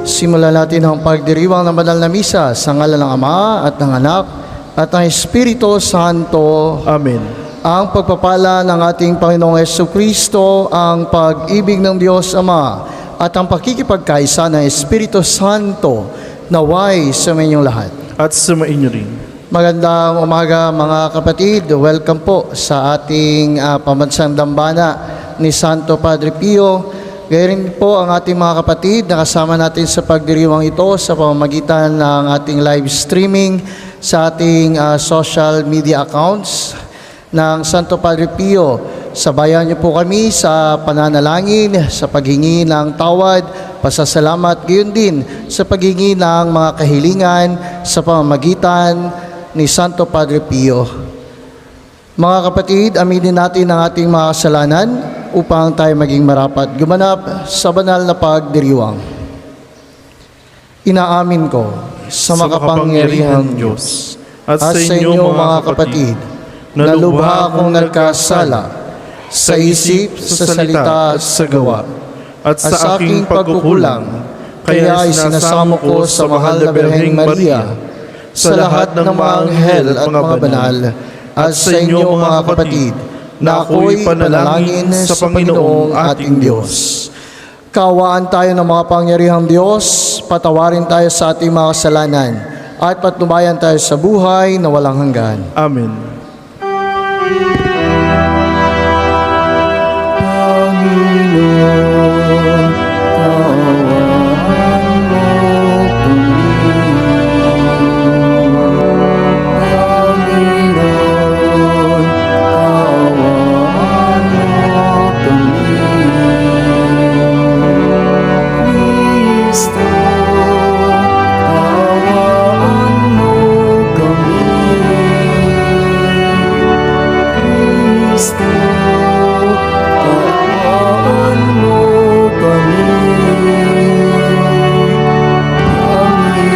Simulan natin ang pagdiriwang ng banal na misa sa ngalan ng Ama at ng Anak at ng Espiritu Santo. Amen. Ang pagpapala ng ating Panginoong Jesucristo, ang pag-ibig ng Diyos Ama at ang pakikipagkaisa ng Espiritu Santo naway sa inyong lahat. At sumainyo rin. Magandang umaga mga kapatid. Welcome po sa ating pambansang dambana ni Santo Padre Pio. Gayon po ang ating mga kapatid na kasama natin sa pagdiriwang ito sa pamamagitan ng ating live streaming sa ating social media accounts ng Santo Padre Pio. Sabayan niyo po kami sa pananalangin, sa paghingi ng tawad, pasasalamat, gayon din sa paghingi ng mga kahilingan sa pamamagitan ni Santo Padre Pio. Mga kapatid, aminin natin ang ating mga kasalanan upang tayo maging marapat gumanap sa banal na pagdiriwang. Inaamin ko sa makapangyarihang Diyos at sa inyo mga kapatid na lubha akong nagkasala sa isip, sa salita, sa gawa at sa aking pagkukulang, kaya isinasamo ko sa mahal na Birheng Maria, sa lahat ng mga anghel at mga banal, at sa inyo mga kapatid, na ako'y panalangin sa Panginoong ating Diyos. Kaawaan tayo ng mga pangyarihang Diyos, patawarin tayo sa ating mga kasalanan, at patnubayan tayo sa buhay na walang hanggan. Amen. Panginoon, kaawaan mo kami. Panginoon, kaawaan mo kami. Kristo, kaawaan mo kami. Kristo, kaawaan mo kami.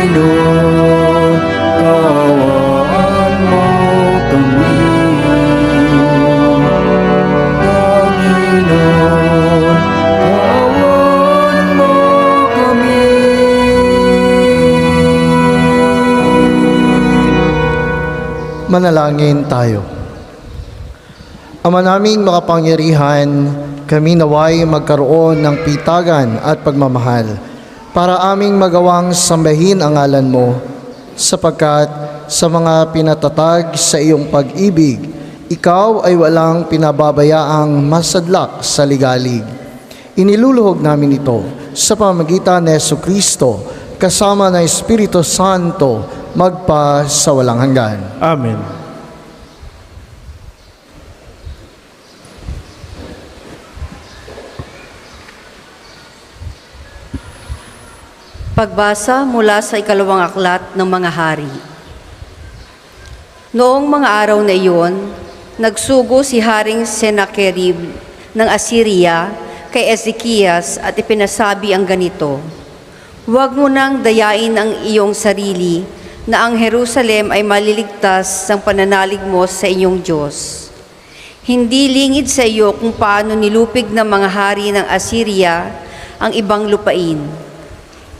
Panginoon, kaawaan mo kami. Panginoon, kaawaan mo kami. Manalangin tayo. Ama naming makapangyarihan, kami naway magkaroon ng pitagan at pagmamahal para aming magawang sambahin ang ngalan mo, sapagkat sa mga pinatatag sa iyong pag-ibig, ikaw ay walang pinababayaang masadlak sa ligalig. Iniluluhog namin ito sa pamamagitan ni Jesucristo kasama ng Espiritu Santo magpa sa walang hanggan. Amen. Pagbasa mula sa ikalawang aklat ng mga hari. Noong mga araw na iyon, nagsugo si Haring Sennacherib ng Assyria kay Ezekias at ipinasabi ang ganito: "Huwag mo nang dayain ang iyong sarili na ang Jerusalem ay maliligtas ng pananalig mo sa inyong Diyos. Hindi lingid sa iyo kung paano nilupig ng mga hari ng Assyria ang ibang lupain.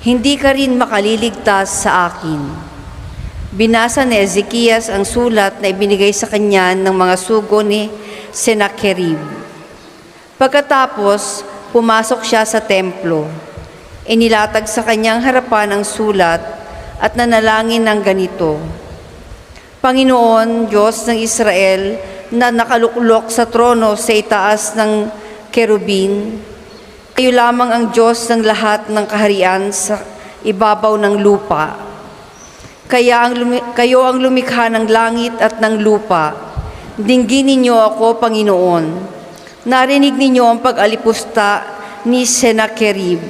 Hindi ka rin makaliligtas sa akin." Binasa ni Ezekias ang sulat na ibinigay sa kanya ng mga sugo ni Sennacherib. Pagkatapos, pumasok siya sa templo. Inilatag sa kanyang harapan ang sulat at nanalangin ng ganito: "Panginoon, Diyos ng Israel, na nakaluklok sa trono sa itaas ng kerubin, kayo lamang ang Diyos ng lahat ng kaharian sa ibabaw ng lupa. Kayo ang lumikha ng langit at ng lupa. Dinggin ninyo ako, Panginoon. Narinig ninyo ang pag-alipusta ni Sennacherib.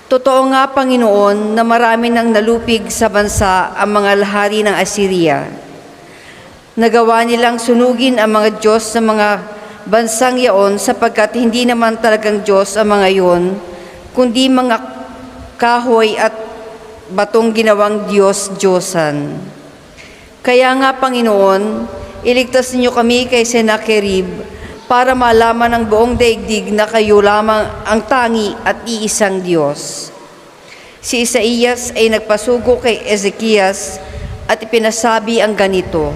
Totoo nga, Panginoon, na marami nang nalupig sa bansa ang mga hari ng Assyria. Nagawa nilang sunugin ang mga Diyos ng mga bansang yaon, sapagkat hindi naman talagang Diyos ang mga iyon, kundi mga kahoy at batong ginawang Diyos-Diyosan. Kaya nga, Panginoon, iligtas niyo kami kay Sennacherib para malaman ng buong daigdig na kayo lamang ang tangi at iisang Diyos. Si Isaías ay nagpasugo kay Ezekias at ipinasabi ang ganito,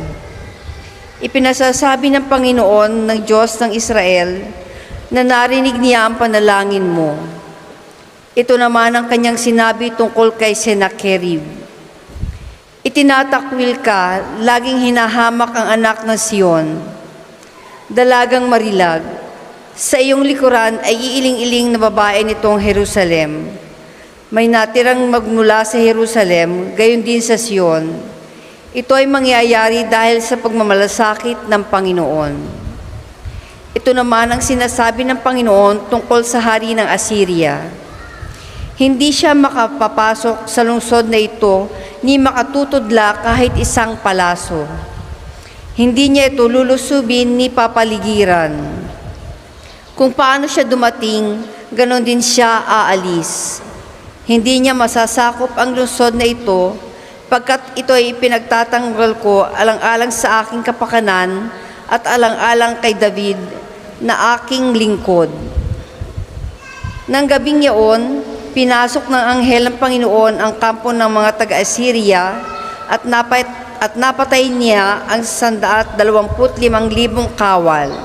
"Ipinasasabi ng Panginoon ng Diyos ng Israel na narinig niya ang panalangin mo. Ito naman ang kanyang sinabi tungkol kay Sennacherib. Itinatakwil ka, laging hinahamak ang anak ng Sion. Dalagang marilag, sa iyong likuran ay iiling-iling na babae nitong Jerusalem. May natirang magmula sa Jerusalem, gayon din sa Sion. Ito ay mangyayari dahil sa pagmamalasakit ng Panginoon. Ito naman ang sinasabi ng Panginoon tungkol sa hari ng Assyria. Hindi siya makapapasok sa lungsod na ito ni makatutudla kahit isang palaso. Hindi niya ito lulusubin ni papaligiran. Kung paano siya dumating, ganon din siya aalis. Hindi niya masasakop ang lungsod na ito, pagkat ito ay pinagtatanggol ko alang-alang sa aking kapakanan at alang-alang kay David na aking lingkod." Nang gabing yaon, pinasok ng anghel ng Panginoon ang kampo ng mga taga-Assyria at napatay niya ang 125,000 kawal.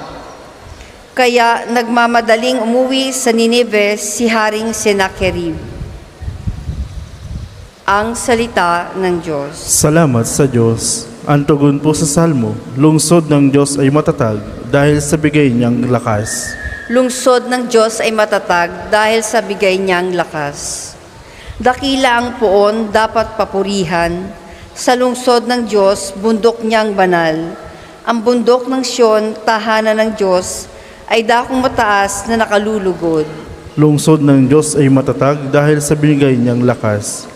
Kaya nagmamadaling umuwi sa Nineveh si Haring Sennacherib. Ang salita ng Diyos. Salamat sa Diyos. Ang tugon po sa Salmo, lungsod ng Diyos ay matatag dahil sa bigay niyang lakas. Lungsod ng Diyos ay matatag dahil sa bigay niyang lakas. Dakila ang poon dapat papurihan. Sa lungsod ng Diyos, bundok niyang banal. Ang bundok ng Sion, tahanan ng Diyos, ay dakong mataas na nakalulugod. Lungsod ng Diyos ay matatag dahil sa binigay niyang lakas.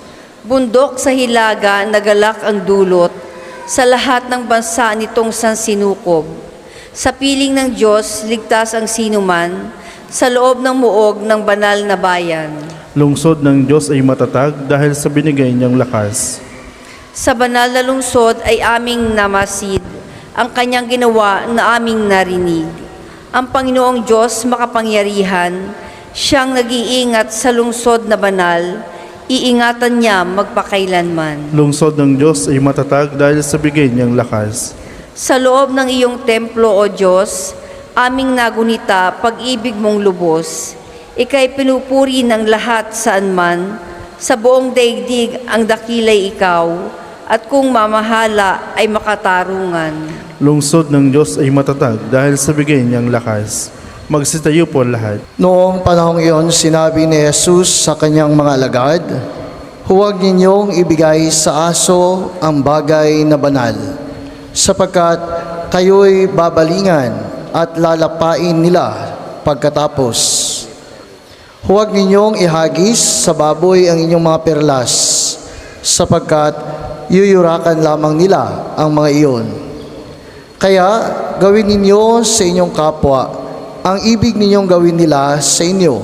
Bundok sa hilaga, nagalak ang dulot. Sa lahat ng bansa nitong sansinukob. Sa piling ng Diyos, ligtas ang sinuman, sa loob ng muog ng banal na bayan. Lungsod ng Diyos ay matatag dahil sa binigay niyang lakas. Sa banal na lungsod ay aming namasid, ang kanyang ginawa na aming narinig. Ang Panginoong Diyos makapangyarihan, siyang nag-iingat sa lungsod na banal, iingatan niya magpakailanman. Lungsod ng Diyos ay matatag dahil sa bigay niyang lakas. Sa loob ng iyong templo, O Diyos, aming nagunita pag-ibig mong lubos. Ika'y pinupuri ng lahat saan man, sa buong daigdig ang dakilay ikaw, at kung mamahala ay makatarungan. Lungsod ng Diyos ay matatag dahil sa bigay niyang lakas. Magsitayo po lahat. Noong panahong iyon, sinabi ni Jesus sa kanyang mga alagad, "Huwag ninyong ibigay sa aso ang bagay na banal, sapagkat kayo'y babalingan at lalapain nila pagkatapos. Huwag ninyong ihagis sa baboy ang inyong mga perlas, sapagkat yuyurakan lamang nila ang mga iyon. Kaya gawin ninyo sa inyong kapwa ang ibig ninyong gawin nila sa inyo.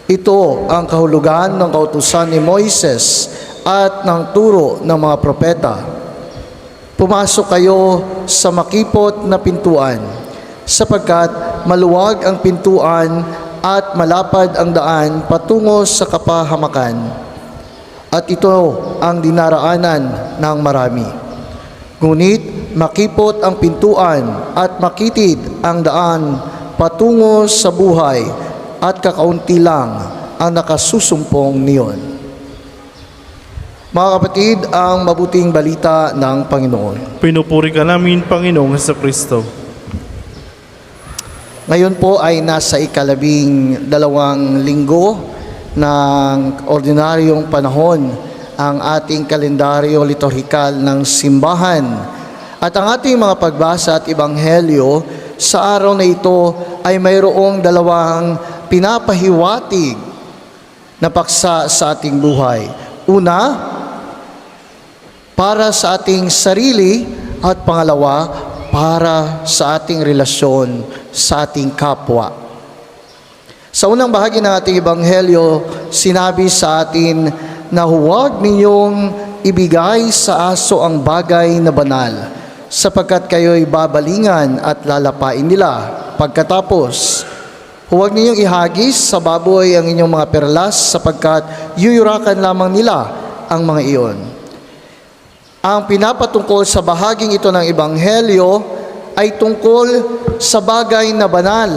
Ito ang kahulugan ng kautusan ni Moises at ng turo ng mga propeta. Pumasok kayo sa makipot na pintuan, sapagkat maluwag ang pintuan at malapad ang daan patungo sa kapahamakan. At ito ang dinaraanan ng marami. Ngunit makipot ang pintuan at makitid ang daan patungo sa buhay, at kakaunti lang ang nakasusumpong niyon." Mga kapatid, ang mabuting balita ng Panginoon. Pinupuri ka namin, Panginoong Jesucristo. Ngayon po ay nasa 12 linggo ng ordinaryong panahon ang ating kalendaryo liturhikal ng simbahan. At ang ating mga pagbasa at ebanghelyo sa araw na ito ay mayroong dalawang pinapahiwatig na paksa sa ating buhay. Una, para sa ating sarili, at pangalawa, para sa ating relasyon sa ating kapwa. Sa unang bahagi ng ating ebanghelyo, sinabi sa atin na huwag ninyong ibigay sa aso ang bagay na banal, sapagkat kayo'y babalingan at lalapain nila. Pagkatapos, huwag ninyong ihagis sa baboy ang inyong mga perlas, sapagkat yuyurakan lamang nila ang mga iyon. Ang pinapatungkol sa bahaging ito ng Ebanghelyo ay tungkol sa bagay na banal.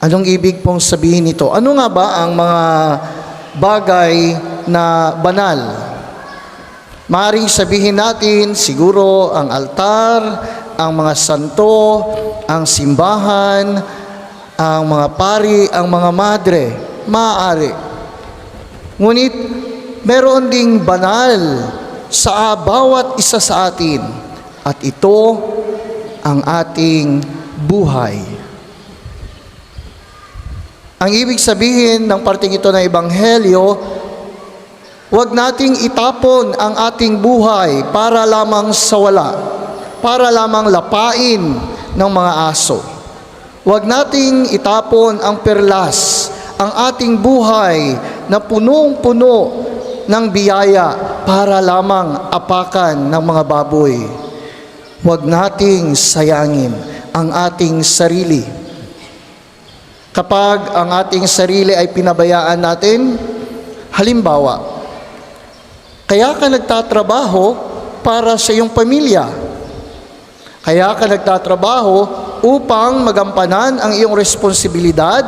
Anong ibig pong sabihin nito? Ano nga ba ang mga bagay na banal? Maaring sabihin natin siguro ang altar, ang mga santo, ang simbahan, ang mga pari, ang mga madre. Maaari. Ngunit meron ding banal sa bawat isa sa atin, at ito ang ating buhay. Ang ibig sabihin ng parting ito ng Ebanghelyo, huwag nating itapon ang ating buhay para lamang sa wala, para lamang lapain ng mga aso. Huwag nating itapon ang perlas, ang ating buhay na punong-puno ng biyaya para lamang apakan ng mga baboy. Huwag nating sayangin ang ating sarili. Kapag ang ating sarili ay pinabayaan natin, halimbawa, kaya ka nagtatrabaho para sa iyong pamilya. Kaya ka nagtatrabaho upang magampanan ang iyong responsibilidad,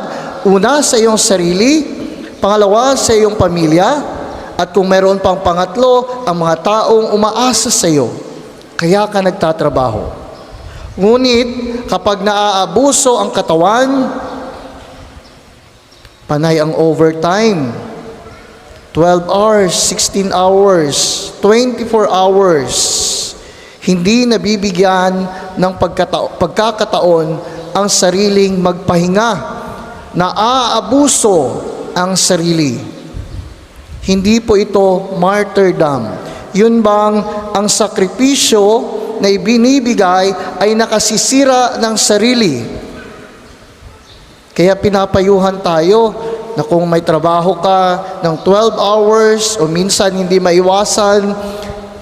una sa iyong sarili, pangalawa sa iyong pamilya, at kung meron pang pangatlo, ang mga taong umaasa sa iyo. Kaya ka nagtatrabaho. Ngunit kapag naaabuso ang katawan, panay ang overtime. 12 hours, 16 hours, 24 hours. Hindi nabibigyan ng pagkakataon ang sariling magpahinga. Naaabuso ang sarili. Hindi po ito martyrdom. Yun bang ang sakripisyo na ibinibigay ay nakasisira ng sarili? Kaya pinapayuhan tayo na kung may trabaho ka ng 12 hours o minsan hindi maiwasan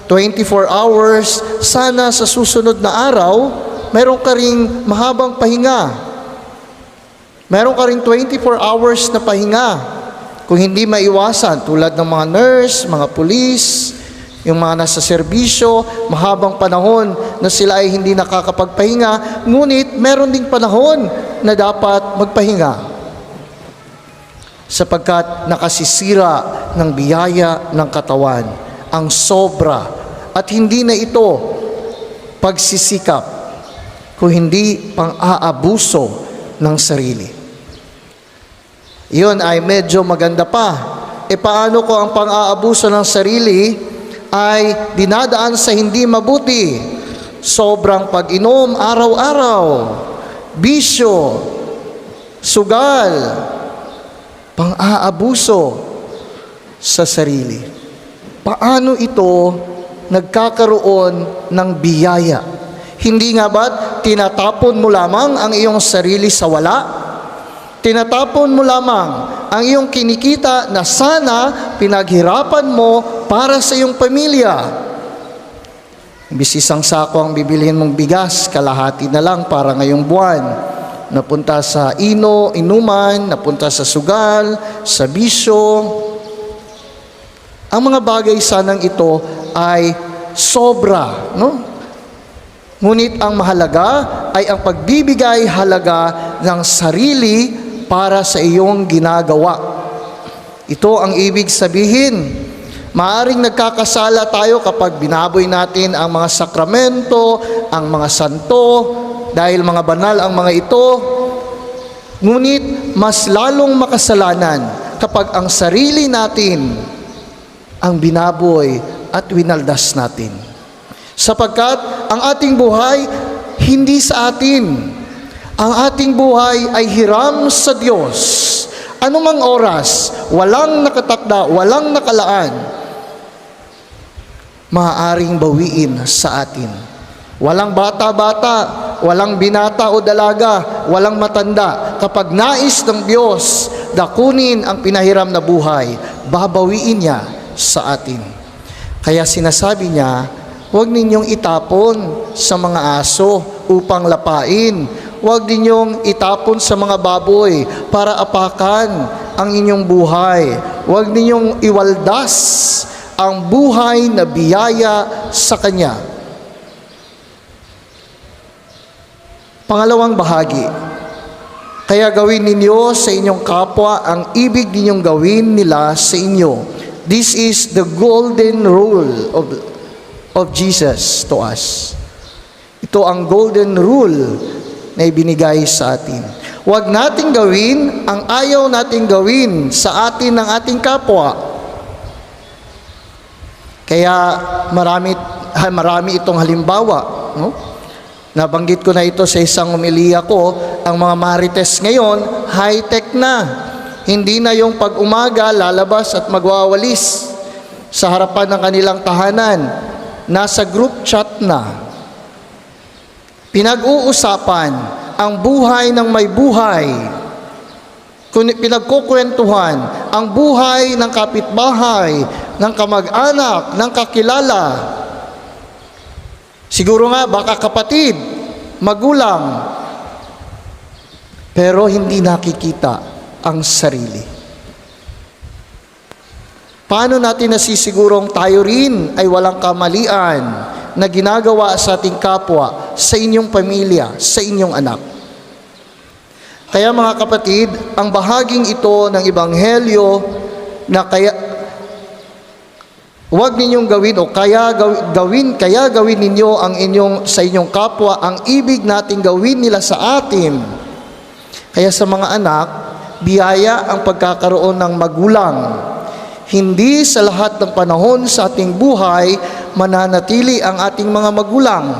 24 hours, sana sa susunod na araw, meron ka ring mahabang pahinga. Meron ka ring 24 hours na pahinga. Kung hindi maiwasan, tulad ng mga nurse, mga pulis, yung mga nasa serbisyo, mahabang panahon na sila ay hindi nakakapagpahinga, ngunit meron ding panahon na dapat magpahinga. Sapagkat nakasisira ng biyaya ng katawan, ang sobra, at hindi na ito pagsisikap, kung hindi pang-aabuso ng sarili. Iyon ay medyo maganda pa. Paano ko ang pang-aabuso ng sarili ay dinadaan sa hindi mabuti? Sobrang pag-inom araw-araw, bisyo, sugal, pang-aabuso sa sarili. Paano ito nagkakaroon ng biyaya? Hindi nga ba't tinatapon mo lamang ang iyong sarili sa wala? Tinatapon mo lamang ang iyong kinikita na sana pinaghirapan mo para sa iyong pamilya. Imbis isang sako ang bibilihin mong bigas, kalahati na lang para ngayong buwan. Napunta sa inuman, napunta sa sugal, sa bisyo. Ang mga bagay sanang ito ay sobra, no? Ngunit ang mahalaga ay ang pagbibigay halaga ng sarili para sa iyong ginagawa. Ito ang ibig sabihin. Maaring nagkakasala tayo kapag binaboy natin ang mga sakramento, ang mga santo, dahil mga banal ang mga ito. Ngunit mas lalong makasalanan kapag ang sarili natin ang binaboy at winaldas natin. Sapagkat ang ating buhay hindi sa atin. Ang ating buhay ay hiram sa Diyos. Anumang oras, walang nakatakda, walang nakalaan, maaaring bawiin sa atin. Walang bata-bata, walang binata o dalaga, walang matanda. Kapag nais ng Diyos dakunin ang pinahiram na buhay, babawiin niya sa atin. Kaya sinasabi niya, huwag ninyong itapon sa mga aso upang lapain. Huwag ninyong itapon sa mga baboy para apakan ang inyong buhay. Huwag ninyong iwaldas ang buhay na biyaya sa Kanya. Pangalawang bahagi, kaya gawin ninyo sa inyong kapwa ang ibig ninyong gawin nila sa inyo. This is the golden rule of Jesus to us. Ito ang golden rule na ibinigay sa atin. Huwag nating gawin ang ayaw nating gawin sa atin ng ating kapwa. Kaya marami itong halimbawa, no? Nabanggit ko na ito sa isang umiliya ko, ang mga marites ngayon, high-tech na. Hindi na yung pag-umaga, lalabas at magwawalis sa harapan ng kanilang tahanan. Nasa group chat na. Pinag-uusapan ang buhay ng may buhay. Pinagkukwentuhan ang buhay ng kapitbahay, ng kamag-anak, ng kakilala. Siguro nga, baka kapatid, magulang. Pero hindi nakikita ang sarili. Paano natin nasisigurong tayo rin ay walang kamalian na ginagawa sa ating kapwa, sa inyong pamilya, sa inyong anak? Kaya mga kapatid, ang bahaging ito ng Ebanghelyo na huwag ninyong gawin o kaya gawin ninyo ang sa inyong kapwa ang ibig nating gawin nila sa atin. Kaya sa mga anak, biyaya ang pagkakaroon ng magulang. Hindi sa lahat ng panahon sa ating buhay mananatili ang ating mga magulang.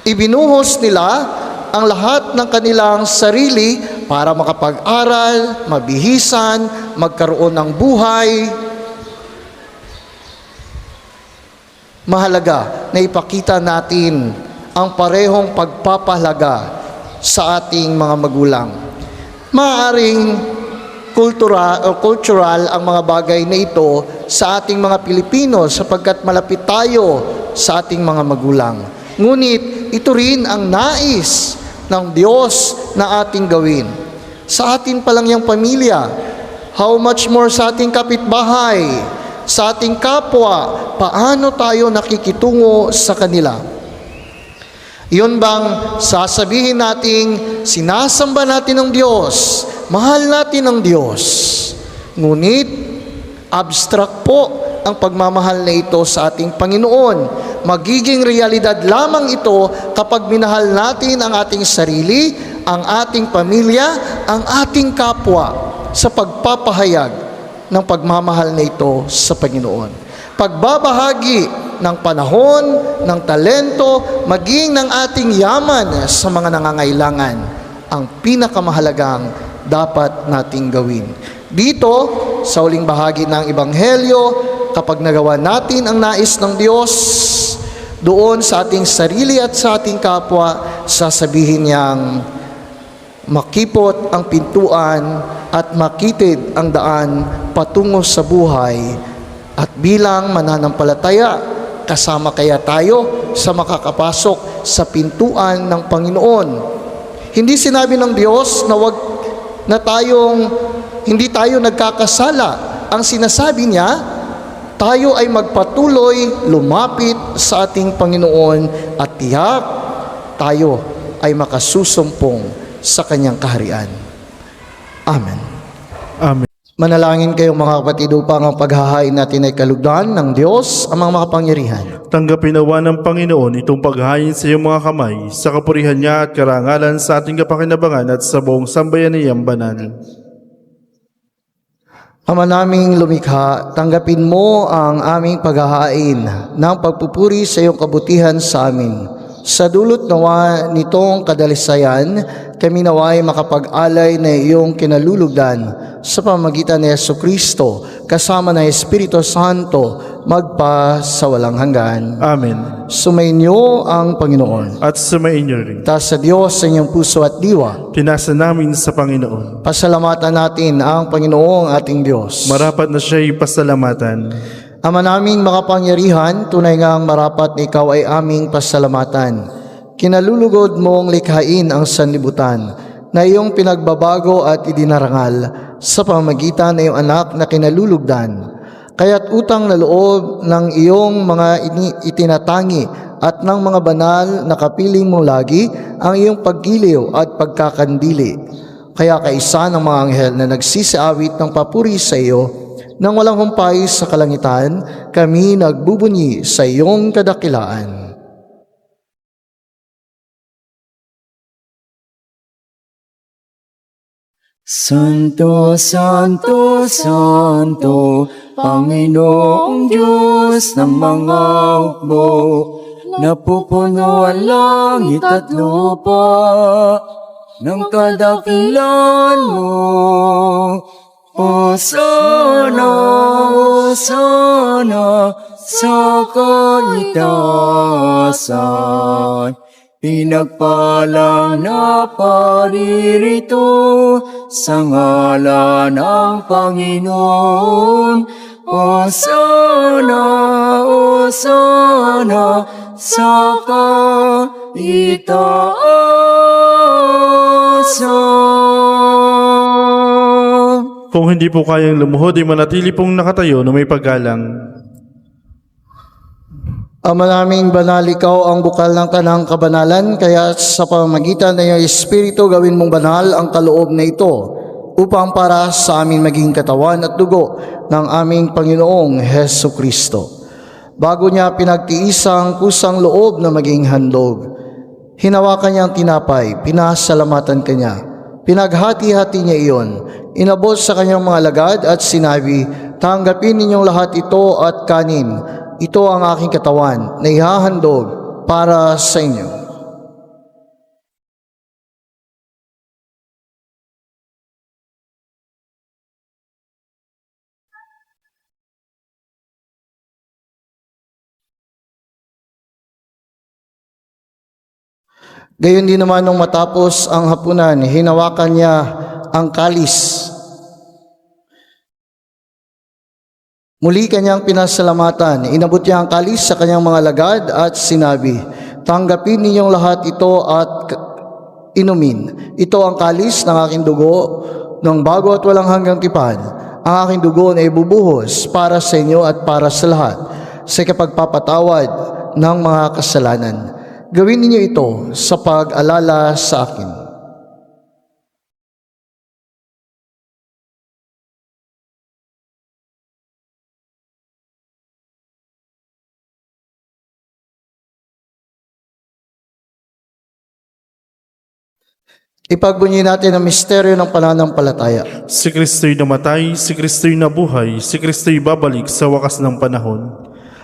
Ibinuhos nila ang lahat ng kanilang sarili para makapag-aral, mabihisan, magkaroon ng buhay. Mahalaga na ipakita natin ang parehong pagpapahalaga sa ating mga magulang. Maaaring cultural ang mga bagay na ito sa ating mga Pilipino sapagkat malapit tayo sa ating mga magulang. Ngunit ito rin ang nais ng Diyos na ating gawin. Sa atin pa lang yung pamilya, how much more sa ating kapitbahay, sa ating kapwa, paano tayo nakikitungo sa kanila? Yun bang sasabihin nating sinasamba natin ang Diyos, mahal natin ang Diyos, ngunit abstract po ang pagmamahal na ito sa ating Panginoon. Magiging realidad lamang ito kapag minahal natin ang ating sarili, ang ating pamilya, ang ating kapwa sa pagpapahayag ng pagmamahal na ito sa Panginoon. Pagbabahagi ng panahon, ng talento, maging ng ating yaman sa mga nangangailangan, ang pinakamahalagang dapat nating gawin. Dito, sa uling bahagi ng Ebanghelyo, kapag nagawa natin ang nais ng Diyos, doon sa ating sarili at sa ating kapwa, sasabihin niyang makipot ang pintuan at makitid ang daan patungo sa buhay. At bilang mananampalataya, kasama kaya tayo sa makakapasok sa pintuan ng Panginoon. Hindi sinabi ng Diyos na hindi tayo nagkakasala. Ang sinasabi niya, tayo ay magpatuloy lumapit sa ating Panginoon at tiyak tayo ay makasusumpong sa Kanyang kaharian. Amen. Amen. Manalangin kayo mga kapatid upang ang paghahain natin ay kalugdan ng Diyos ang mga makapangyarihan. Tanggapin nawa ng Panginoon itong paghahain sa iyong mga kamay, sa kapurihan niya at karangalan sa ating kapakinabangan at sa buong sambayaniyang banal. Ama naming lumikha, tanggapin mo ang aming paghahain ng pagpupuri sa iyong kabutihan sa amin. Sa dulot nawa nitong kadalisayan, kami naway makapag-alay na iyong kinalulugdan sa pamamagitan ni Jesucristo, kasama ng Espiritu Santo, magpa sa walang hanggan. Amen. Sumainyo ang Panginoon. At sumainyo rin. Taas sa Diyos sa inyong puso at diwa. Pinasa namin sa Panginoon. Pasalamatan natin ang Panginoong ating Diyos. Marapat na siya'y pasalamatan. Ama naming makapangyarihan, tunay ngang marapat na ikaw ay aming pasalamatan. Kinalulugod mong likhain ang sanlibutan na iyong pinagbabago at idinarangal sa pamamagitan ng iyong anak na kinalulugdan. Kaya't utang na loob ng iyong mga itinatangi at ng mga banal na kapiling mong lagi ang iyong paggiliw at pagkakandili. Kaya kaisa ng mga anghel na nagsisiawit ng papuri sa iyo, nang walang humpay sa kalangitan, kami nagbubunyi sa iyong kadakilaan. Santo, Santo, Santo, Panginoong Diyos ng mga hukbo, napupuno ang langit at lupa ng kadakilan mo. Hosana, Hosana, sa kaitaasan. Pinagpalang na paririto sa ngalan ng Panginoon. Hosana, Hosana, sa kaitaasan. Kung hindi po kayang lumuhod, ay manatili pong nakatayo na may paggalang. Ama naming banal, ikaw ang bukal ng tanang kabanalan, kaya sa pamamagitan ng iyong Espiritu gawin mong banal ang kaloob na ito, upang para sa amin maging katawan at dugo ng aming Panginoong Hesu Kristo. Bago niya pinagtiisang kusang loob na maging handog, hinawakan niya ang tinapay, pinasalamatan kanya, pinaghati-hati niya iyon, inabot sa kanyang mga alagad at sinabi, tanggapin ninyong lahat ito at kanin. Ito ang aking katawan na ihahandog para sa inyo. Gayon din naman nung matapos ang hapunan, hinawakan niya ang kalis. Muli kanyang pinasalamatan, inabot niya ang kalis sa kanyang mga lagad at sinabi, tanggapin ninyong lahat ito at inumin. Ito ang kalis ng aking dugo, ng bago at walang hanggang tipan. Ang aking dugo na ibubuhos para sa inyo at para sa lahat, sa kapagpapatawad ng mga kasalanan. Gawin ninyo ito sa pag-alala sa akin. Ipagbunyi natin ang misteryo ng pananampalataya. Si Kristo'y namatay, si Kristo'y nabuhay, si Kristo'y babalik sa wakas ng panahon.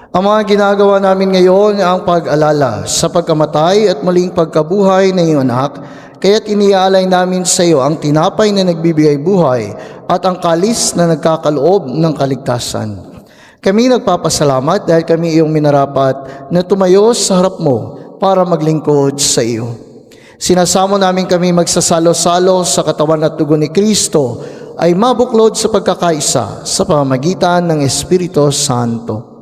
Ang mga ginagawa namin ngayon ang pag-alala sa pagkamatay at muling pagkabuhay ng iyong anak, kaya't iniaalay namin sa iyo ang tinapay na nagbibigay buhay at ang kalis na nagkakaloob ng kaligtasan. Kami nagpapasalamat dahil kami iyong minarapat na tumayo sa harap mo para maglingkod sa iyo. Sinasamo namin kami magsasalo-salo sa katawan at dugo ni Kristo ay mabuklod sa pagkakaisa sa pamamagitan ng Espiritu Santo.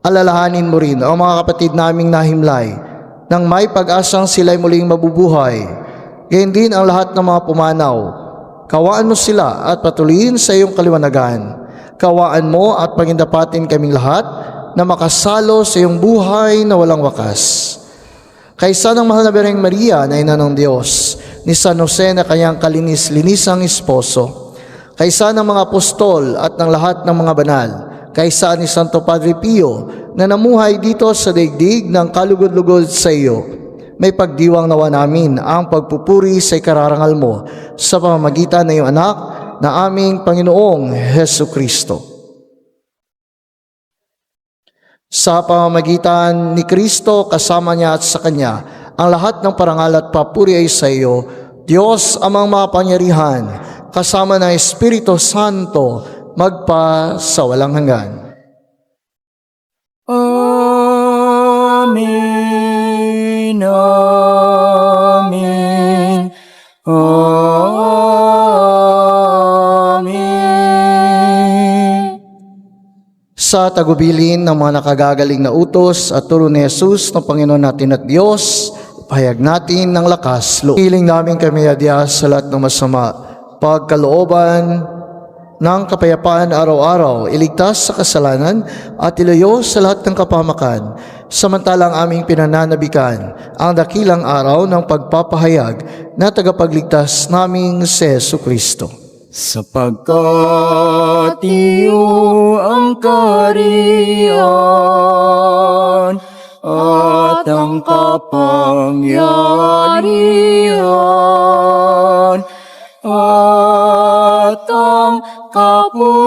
Alalahanin mo rin ang mga kapatid naming nahimlay nang may pag-asang sila'y muling mabubuhay. Gayon din ang lahat ng mga pumanaw. Kawaan mo sila at patuloyin sa iyong kaliwanagan. Kawaan mo at pagindapatin kaming lahat na makasalo sa iyong buhay na walang wakas. Kaisa ng mahal na Birheng Maria na ina ng Diyos, ni San Jose na kanyang kalinis-linisang esposo, kaisa ng mga apostol at ng lahat ng mga banal, kaisa ni Santo Padre Pio na namuhay dito sa daigdig ng kalugod-lugod sa iyo, may pagdiwang nawa namin ang pagpupuri sa ikararangal mo sa pamamagitan ng iyong anak na aming Panginoong Hesu Kristo. Sa pamamagitan ni Kristo, kasama niya at sa Kanya, ang lahat ng parangal at papuri ay sa iyo, Diyos amang mapangyarihan, kasama ng Espiritu Santo, magpa sa walang hanggan. Amen, Amen, Amen. Sa tagubilin ng mga nakagagaling na utos at turo ni Jesus ng Panginoon natin at Diyos, Pahayag natin ng lakas loob. Hiling namin kami adyas sa lahat ng masama, pagkalooban ng kapayapaan araw-araw, iligtas sa kasalanan at ilayo sa lahat ng kapamakan. Samantalang aming pinananabikan ang dakilang araw ng pagpapahayag na tagapagligtas naming si Jesucristo. Sapagkat iyo ang kaharian at ang kapangyarihan at ang kapurihan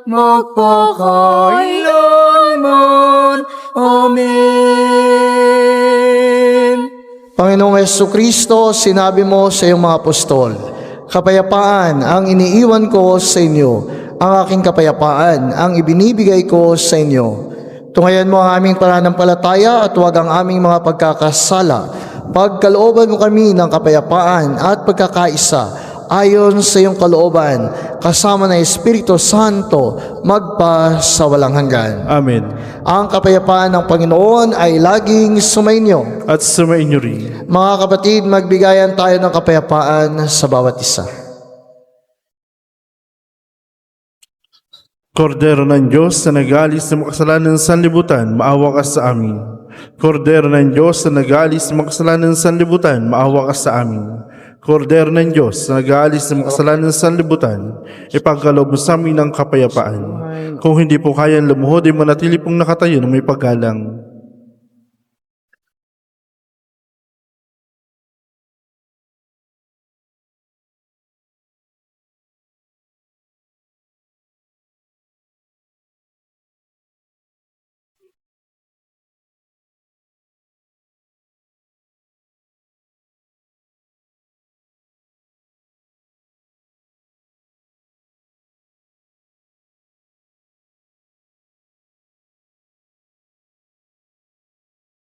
magpakailanman. Amen. Panginoong Jesucristo, sinabi mo sa iyong mga apostol, kapayapaan ang iniiwan ko sa inyo, ang aking kapayapaan ang ibinibigay ko sa inyo. Tungayan mo ang aming pananampalataya at huwag ang aming mga pagkakasala. Pagkalooban mo kami ng kapayapaan at pagkakaisa ayon sa iyong kalooban, kasama ng Espiritu Santo, magpa sa walang hanggan. Amen. Ang kapayapaan ng Panginoon ay laging sumainyo. At sumainyo rin. Mga kapatid, magbigayan tayo ng kapayapaan sa bawat isa. Kordero ng Diyos na nag-aalis ng makasalanan ng sanlibutan, maawa ka sa amin. Kordero ng Diyos na nag-aalis ng makasalanan ng sanlibutan, maawa ka sa amin. Kordero ng Diyos na nag-aalis ng makasalanan ng sanlibutan, ipagkaloob mo sa amin ng kapayapaan. Kung hindi po kayang lumuhod, ay manatili pong nakatayo na may paggalang.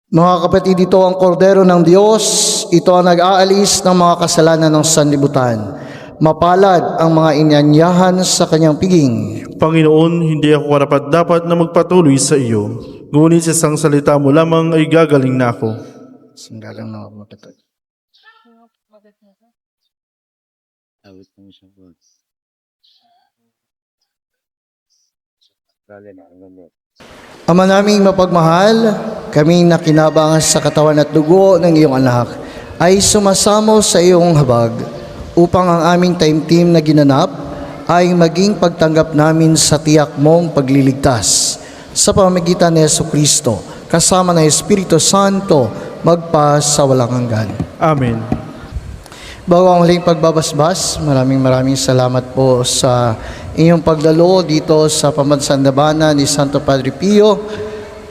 Mga kapatid, ito ang kordero ng Diyos, ito ang nag-aalis ng mga kasalanan ng sanlibutan. Mapalad ang mga inanyahan sa kanyang piging. Panginoon, hindi ako karapat-dapat na magpatuloy sa iyo. Ngunit sa isang salita mo lamang ay gagaling na ako. Sanggalang na ako kapatid. Ama naming mapagmahal, kami nakinabangan sa katawan at dugo ng iyong anak ay sumasamo sa iyong habag upang ang aming taimtim na ginanap ay maging pagtanggap namin sa tiyak mong pagliligtas sa pamamagitan ni Jesucristo kasama ng Espiritu Santo magpa sa walang hanggan. Amen. Bago ang huling pagbabasbas, maraming salamat po sa inyong pagdalo dito sa Pambansang Dambana ni Santo Padre Pio,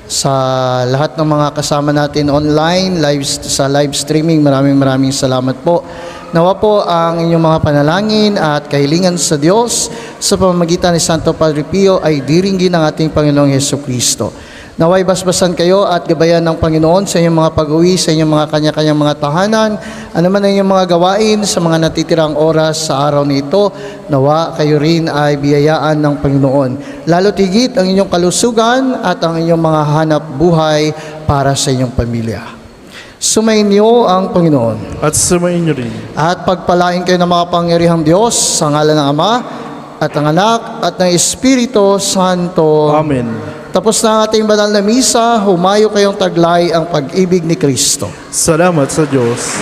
sa lahat ng mga kasama natin online, sa live streaming, maraming salamat po. Nawa po ang inyong mga panalangin at kahilingan sa Diyos sa pamamagitan ni Santo Padre Pio ay diringgin ng ating Panginoong Jesucristo. Naway basbasan kayo at gabayan ng Panginoon sa inyong mga pag-uwi, sa inyong mga kanya-kanyang mga tahanan, ano man ang inyong mga gawain sa mga natitirang oras sa araw nito, nawa kayo rin ay biyayaan ng Panginoon. Lalo tigit ang inyong kalusugan at ang inyong mga hanap buhay para sa inyong pamilya. Sumainyo ang Panginoon. At sumainyo rin. At pagpalain kayo ng mga pangyarihang Diyos sa ngalan ng Ama at ng Anak at ng Espiritu Santo. Amen. Tapos na ang ating banal na misa, humayo kayong taglay ang pag-ibig ni Kristo. Salamat sa Diyos.